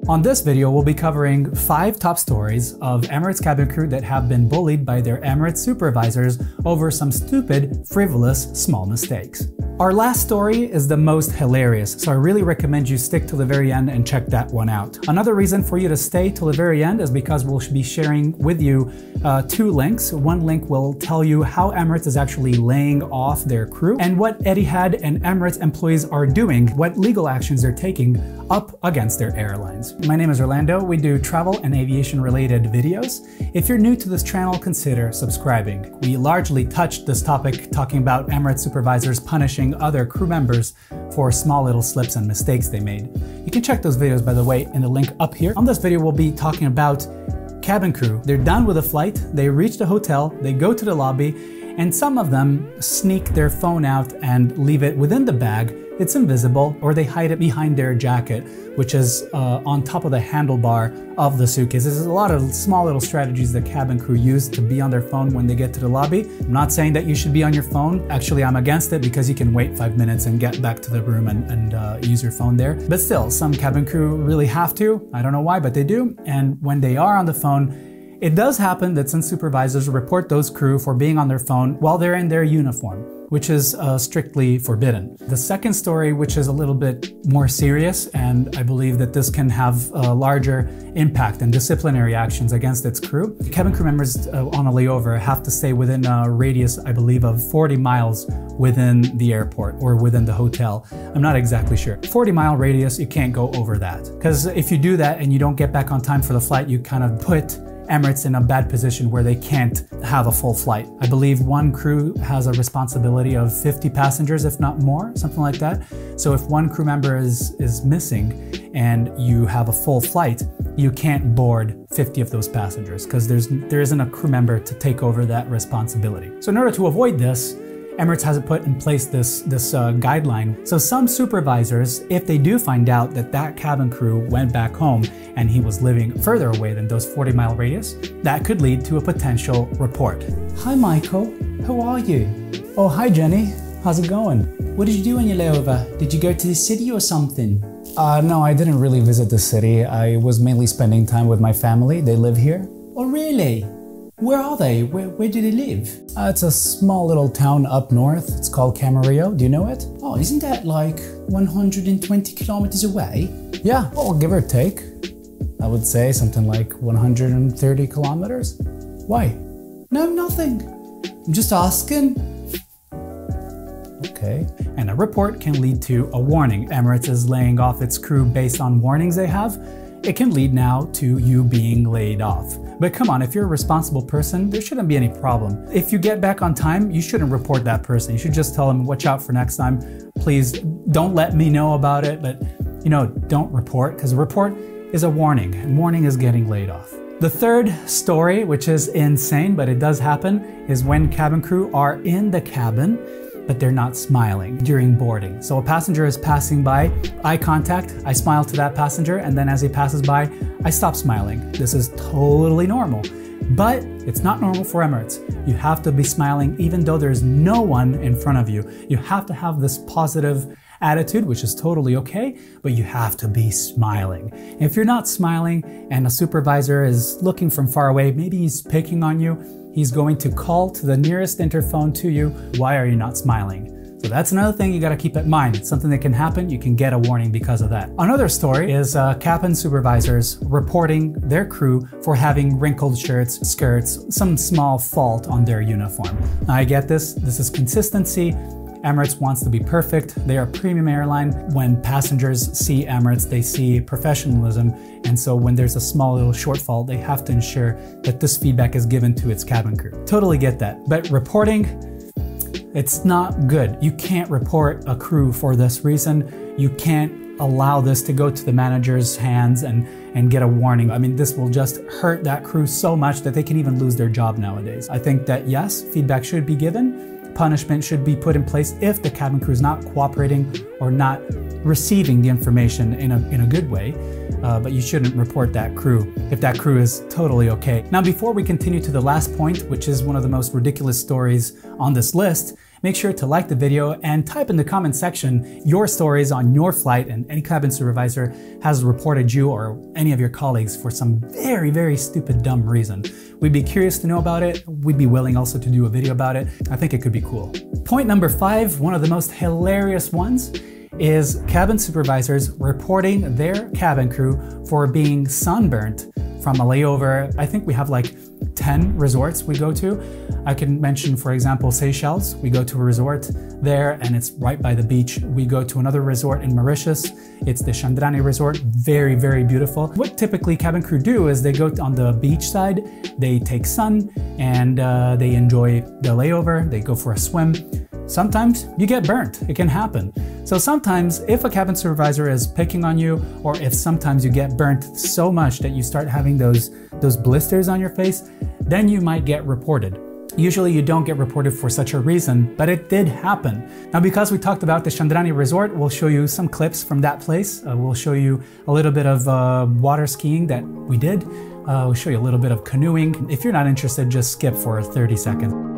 On this video, we'll be covering 5 top stories of Emirates cabin crew that have been bullied by their Emirates supervisors over some stupid, frivolous, small mistakes. Our last story is the most hilarious, so I really recommend you stick till the very end and check that one out. Another reason for you to stay till the very end is because we'll be sharing with you 2 links. One link will tell you how Emirates is actually laying off their crew and what Etihad and Emirates employees are doing, what legal actions they're taking up against their airlines. My name is Orlando. We do travel and aviation related videos. If you're new to this channel, consider subscribing. We largely touched this topic talking about Emirates supervisors punishing other crew members for small little slips and mistakes they made. You can check those videos, by the way, in the link up here. On this video, we'll be talking about cabin crew. They're done with a flight, they reach the hotel, they go to the lobby, and some of them sneak their phone out and leave it within the bag. It's invisible, or they hide it behind their jacket, which is on top of the handlebar of the suitcase. There's a lot of small little strategies that cabin crew use to be on their phone when they get to the lobby. I'm not saying that you should be on your phone. Actually, I'm against it because you can wait 5 minutes and get back to the room and use your phone there. But still, some cabin crew really have to. I don't know why, but they do. And when they are on the phone, it does happen that some supervisors report those crew for being on their phone while they're in their uniform, which is strictly forbidden. The second story, which is a little bit more serious, and I believe that this can have a larger impact and disciplinary actions against its crew. Cabin crew members on a layover have to stay within a radius, I believe, of 40 miles within the airport or within the hotel. I'm not exactly sure. 40-mile radius, you can't go over that. Because if you do that and you don't get back on time for the flight, you kind of put Emirates in a bad position where they can't have a full flight. I believe one crew has a responsibility of 50 passengers, if not more, something like that. So if one crew member is missing and you have a full flight, you can't board 50 of those passengers because there isn't a crew member to take over that responsibility. So in order to avoid this, Emirates has put in place this guideline. So some supervisors, if they do find out that that cabin crew went back home and he was living further away than those 40-mile radius, that could lead to a potential report. Hi Michael, how are you? Oh, hi Jenny, how's it going? What did you do on your layover? Did you go to the city or something? No, I didn't really visit the city. I was mainly spending time with my family. They live here. Oh really? Where are they? Where do they live? It's a small little town up north. It's called Camarillo. Do you know it? Oh, isn't that like 120 kilometers away? Yeah, well, give or take. I would say something like 130 kilometers. Why? No, nothing. I'm just asking. Okay. And a report can lead to a warning. Emirates is laying off its crew based on warnings they have. It can lead now to you being laid off. But come on, if you're a responsible person, there shouldn't be any problem. If you get back on time, you shouldn't report that person. You should just tell them, watch out for next time. Please don't let me know about it, but don't report, because a report is a warning, and warning is getting laid off. The third story, which is insane, but it does happen, is when cabin crew are in the cabin, but they're not smiling during boarding. So a passenger is passing by, eye contact, I smile to that passenger, and then as he passes by, I stop smiling. This is totally normal, but it's not normal for Emirates. You have to be smiling even though there's no one in front of you. You have to have this positive attitude, which is totally okay, but you have to be smiling. If you're not smiling and a supervisor is looking from far away, maybe he's picking on you, he's going to call to the nearest interphone to you, why are you not smiling? So that's another thing you gotta keep in mind. It's something that can happen, you can get a warning because of that. Another story is cabin supervisors reporting their crew for having wrinkled shirts, skirts, some small fault on their uniform. Now I get this is consistency. Emirates wants to be perfect. They are a premium airline. When passengers see Emirates, they see professionalism. And so when there's a small little shortfall, they have to ensure that this feedback is given to its cabin crew. Totally get that. But reporting, it's not good. You can't report a crew for this reason. You can't allow this to go to the manager's hands and get a warning. I mean, this will just hurt that crew so much that they can even lose their job nowadays. I think that yes, feedback should be given. Punishment should be put in place if the cabin crew is not cooperating or not receiving the information in a good way, but you shouldn't report that crew if that crew is totally okay. Now, before we continue to the last point, which is one of the most ridiculous stories on this list, make sure to like the video and type in the comment section your stories on your flight and any cabin supervisor has reported you or any of your colleagues for some very, very stupid, dumb reason. We'd be curious to know about it. We'd be willing also to do a video about it. I think it could be cool. Point number 5, one of the most hilarious ones, is cabin supervisors reporting their cabin crew for being sunburnt from a layover. I think we have like 10 resorts we go to. I can mention, for example, Seychelles. We go to a resort there and it's right by the beach. We go to another resort in Mauritius. It's the Chandrani Resort. Very, very beautiful. What typically cabin crew do is they go on the beach side, they take sun and they enjoy the layover. They go for a swim. Sometimes you get burnt. It can happen. So sometimes if a cabin supervisor is picking on you, or if sometimes you get burnt so much that you start having those blisters on your face, then you might get reported. Usually you don't get reported for such a reason, but it did happen. Now, because we talked about the Chandrani Resort, we'll show you some clips from that place. We'll show you a little bit of water skiing that we did. We'll show you a little bit of canoeing. If you're not interested, just skip for 30 seconds.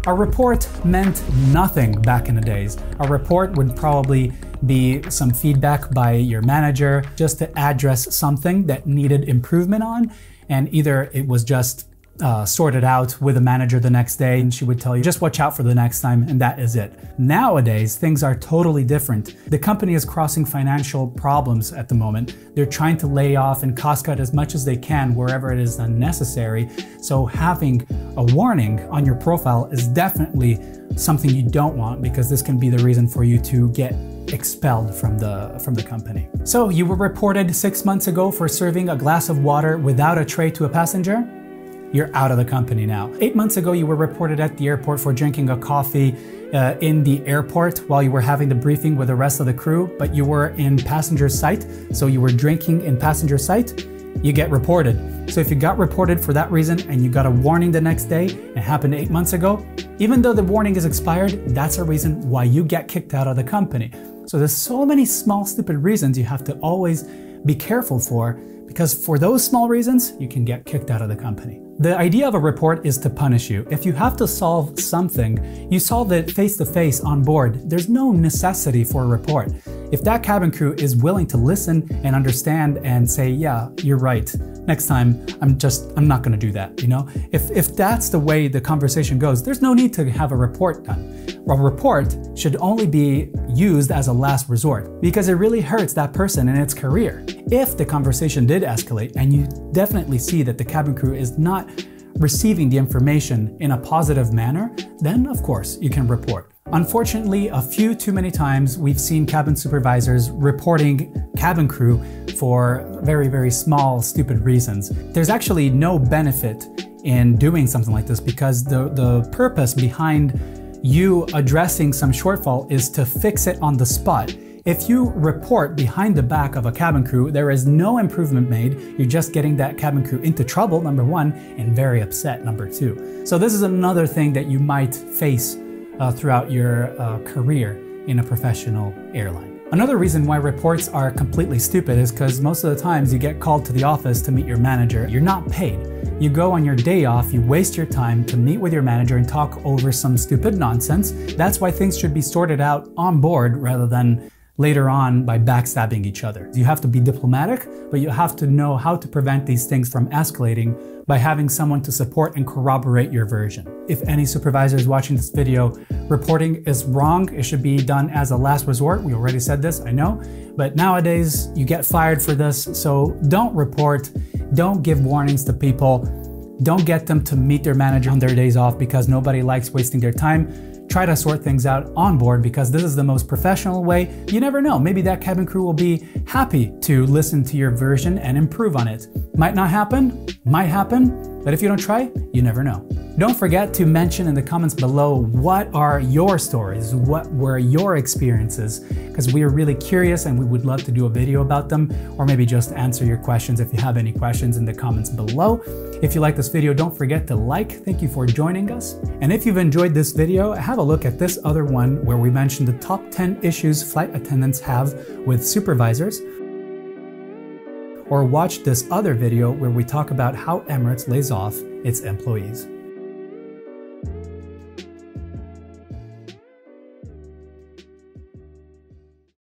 A report meant nothing back in the days. A report would probably be some feedback by your manager just to address something that needed improvement on, and either it was just sorted out with a manager the next day and she would tell you, just watch out for the next time, and that is it. Nowadays, things are totally different. The company is crossing financial problems at the moment. They're trying to lay off and cost cut as much as they can wherever it is unnecessary. So having a warning on your profile is definitely something you don't want, because this can be the reason for you to get expelled from the company. So you were reported 6 months ago for serving a glass of water without a tray to a passenger. You're out of the company now. 8 months ago, you were reported at the airport for drinking a coffee in the airport while you were having the briefing with the rest of the crew, but you were in passenger site, so you were drinking in passenger site, you get reported. So if you got reported for that reason and you got a warning the next day, it happened 8 months ago, even though the warning is expired, that's a reason why you get kicked out of the company. So there's so many small, stupid reasons you have to always be careful for, because for those small reasons, you can get kicked out of the company. The idea of a report is to punish you. If you have to solve something, you solve it face-to-face on board. There's no necessity for a report. If that cabin crew is willing to listen and understand and say, yeah, you're right, next time I'm not gonna do that, you know? If that's the way the conversation goes, there's no need to have a report done. A report should only be used as a last resort, because it really hurts that person in its career. If the conversation did escalate and you definitely see that the cabin crew is not receiving the information in a positive manner, then of course you can report. Unfortunately, a few too many times we've seen cabin supervisors reporting cabin crew for very, very small, stupid reasons. There's actually no benefit in doing something like this, because the purpose behind you addressing some shortfall is to fix it on the spot. If you report behind the back of a cabin crew, there is no improvement made. You're just getting that cabin crew into trouble, number one, and very upset, number two. So this is another thing that you might face throughout your career in a professional airline. Another reason why reports are completely stupid is because most of the times you get called to the office to meet your manager. You're not paid. You go on your day off, you waste your time to meet with your manager and talk over some stupid nonsense. That's why things should be sorted out on board rather than later on by backstabbing each other. You have to be diplomatic, but you have to know how to prevent these things from escalating by having someone to support and corroborate your version. If any supervisor is watching this video, reporting is wrong. It should be done as a last resort. We already said this, I know, but nowadays you get fired for this. So don't report, don't give warnings to people, don't get them to meet their manager on their days off, because nobody likes wasting their time. Try to sort things out on board, because this is the most professional way. You never know, maybe that cabin crew will be happy to listen to your version and improve on it. Might not happen, might happen. But if you don't try, you never know. Don't forget to mention in the comments below what are your stories, what were your experiences, because we are really curious and we would love to do a video about them, or maybe just answer your questions if you have any questions in the comments below. If you like this video, don't forget to like. Thank you for joining us. And if you've enjoyed this video, have a look at this other one where we mentioned the top 10 issues flight attendants have with supervisors. Or watch this other video where we talk about how Emirates lays off its employees.